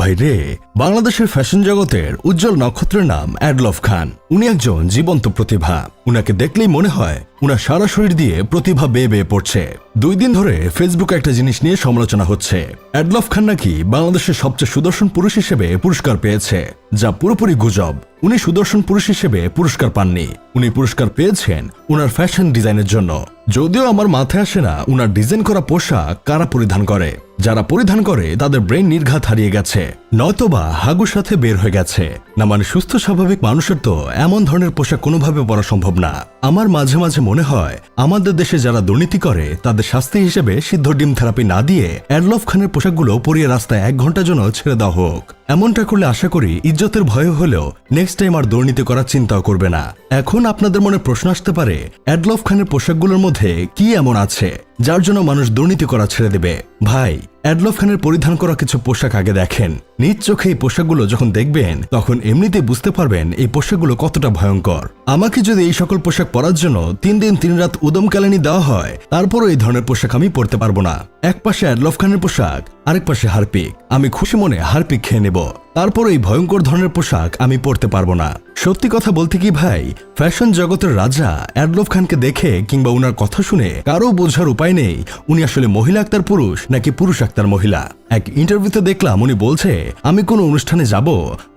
ভাইরে, বাংলাদেশের ফ্যাশন জগতের উজ্জ্বল নক্ষত্রের নাম অ্যাডলফ খান। উনি একজন জীবন্ত প্রতিভা। উনাকে দেখলেই মনে হয় উনার সারা শরীর দিয়ে প্রতিভা বেয়ে বেয়ে পড়ছে। 2 দিন ধরে ফেসবুকে একটা জিনিস নিয়ে সমালোচনা হচ্ছে। অ্যাডলফ খান নাকি বাংলাদেশের সবচেয়ে সুদর্শন পুরুষ হিসেবে পুরস্কার পেয়েছে, যা পুরোপুরি গুজব। উনি সুদর্শন পুরুষ হিসেবে পুরস্কার পাননি। উনি পুরস্কার পেয়েছেন উনার ফ্যাশন ডিজাইনের জন্য। যদিও আমার মাথায় আসে না উনার ডিজাইন করা পোশাক কারা পরিধান করে। যারা পরিধান করে তাদের ব্রেন নির্ঘাত হারিয়ে গেছে, নয়তোবা হাগুর সাথে বের হয়ে গেছে। না মানে সুস্থ স্বাভাবিক মানুষের তো এমন ধরনের পোশাক কোনোভাবে পরা সম্ভব না। আমার মাঝে মাঝে মনে হয় আমাদের দেশে যারা দুর্নীতি করে তাদের শাস্তি হিসেবে সিদ্ধ ডিম থেরাপি না দিয়ে অ্যাডলফ খানের পোশাকগুলো পরিয়ে রাস্তায় 1 ঘন্টার জন্য ছেড়ে দেওয়া হোক। এমনটা করলে আশা করি ইজ্জতের ভয় হলেও নেক্সট টাইম আর দুর্নীতি করার চিন্তাও করবে না। এখন আপনাদের মনে প্রশ্ন আসতে পারে, অ্যাডলফ খানের পোশাকগুলোর মধ্যে কি এমন আছে যার জন্য মানুষ দুর্নীতি করা ছেড়ে দেবে? ভাই, অ্যাডলফ খানের পরিধান করা কিছু পোশাক আগে দেখেন। নিজ চোখে এই পোশাকগুলো যখন দেখবেন তখন এমনিতেই বুঝতে পারবেন এই পোশাকগুলো কতটা ভয়ঙ্কর। আমাকে যদি এই সকল পোশাক পরার জন্য 3 দিন 3 রাত উদম কালানি দেওয়া হয়, তারপরও এই ধরনের পোশাক আমি পরতে পারবো না। এক পাশে অ্যাডলফ খানের পোশাক, আরেক পাশে হারপিক। আমি খুশি মনে হারপিক খেয়ে নেব, তারপর এই ভয়ঙ্কর ধরনের পোশাক আমি পরতে পারবো না। সত্যি কথা বলতে কি ভাই, ফ্যাশন জগতের রাজা অ্যাডলফ খানকে দেখে কিংবা উনার কথা শুনে কারো বোঝার উপায় নেই উনি আসলে মহিলা আক্তার পুরুষ নাকি পুরুষ আক্তার মহিলা। এক ইন্টারভিউতে দেখলাম উনি বলছে, আমি কোনো অনুষ্ঠানে যাব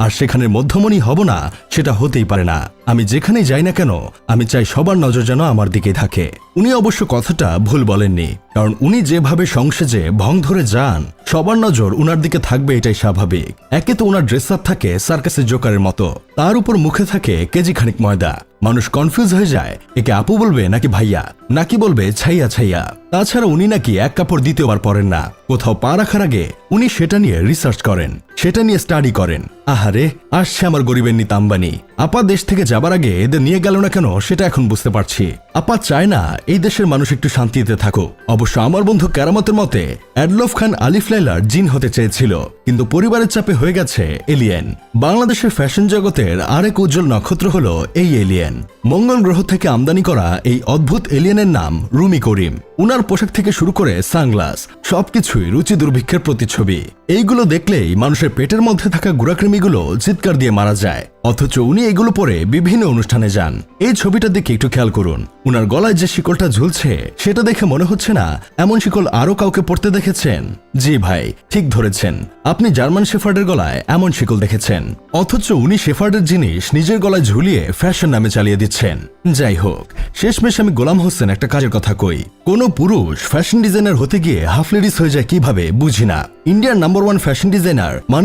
আর সেখানে মধ্যমণি হব না, সেটা হতেই পারে না। আমি যেখানেই যাই না কেন আমি চাই সবার নজর যেন আমার দিকেই থাকে। উনি অবশ্য কথাটা ভুল বলেননি, কারণ উনি যেভাবে সংসেজে ভং ধরে যান সবার নজর উনার দিকে থাকবে, এটাই স্বাভাবিক। একে তো উনার ড্রেস আপ থাকে সার্কাসের জোকারের মতো, তার উপর মুখে থাকে কেজি খানিক ময়দা। মানুষ কনফিউজ হয়ে যায়, একে আপু বলবে নাকি ভাইয়া, নাকি বলবে ছাইয়া ছাইয়া। তাছাড়া উনি নাকি এক কাপড় দ্বিতীয়বার পরেন না। কোথাও পা রাখার আগে উনি সেটা নিয়ে রিসার্চ করেন, সেটা নিয়ে স্টাডি করেন। আহারে, আসছে আমার গরিবের নিত আম্বানি। আপা দেশ থেকে যাবার আগে এদের নিয়ে গেল না কেন সেটা এখন বুঝতে পারছি। আপা চায় না এই দেশের মানুষ একটু শান্তিতে থাকুক। অবশ্য আমার বন্ধু কেরামতের মতে অ্যাডলফ খান আলিফ লাইলার জিন হতে চেয়েছিল, কিন্তু পরিবারের চাপে হয়ে গেছে এলিয়েন। বাংলাদেশের ফ্যাশন জগতের আরেক উজ্জ্বল নক্ষত্র হলো এই এলিয়েন। মঙ্গল গ্রহ থেকে আমদানি করা এই অদ্ভুত এলিয়েনের নাম রুমি করিম। উনার পোশাক থেকে শুরু করে সানগ্লাস সবকিছুই রুচি দুর্ভিক্ষের প্রতিচ্ছবি। এইগুলো দেখলেই মানুষের পেটের মধ্যে থাকা গুড়াকৃমিগুলো চিৎকার দিয়ে মারা যায়, অথচ উনি এগুলো পরে বিভিন্ন অনুষ্ঠানে যান। এই ছবিটার দিকে একটু খেয়াল করুন, উনার গলায় যে শিকলটা ঝুলছে সেটা দেখে মনে হচ্ছে না এমন শিকল আরো কাউকে পড়তে দেখেছেন? জি ভাই, ঠিক ধরেছেন, আপনি জার্মান শেফার্ডের গলায় এমন শিকল দেখেছেন, অথচ উনি শেফার্ডের জিনিস নিজের গলায় ঝুলিয়ে ফ্যাশন নামে চালিয়ে দিচ্ছেন। যাই হোক, শেষমেশ আমি গোলাম হোসেন একটা কাজের কথা কই, কোন পুরুষ ফ্যাশন ডিজাইনার হতে গিয়ে হাফ লেডিস হয়ে যায় কিভাবে বুঝি না। ইন্ডিয়ার নাম্বার 1 ফ্যাশন ডিজাইনার মানে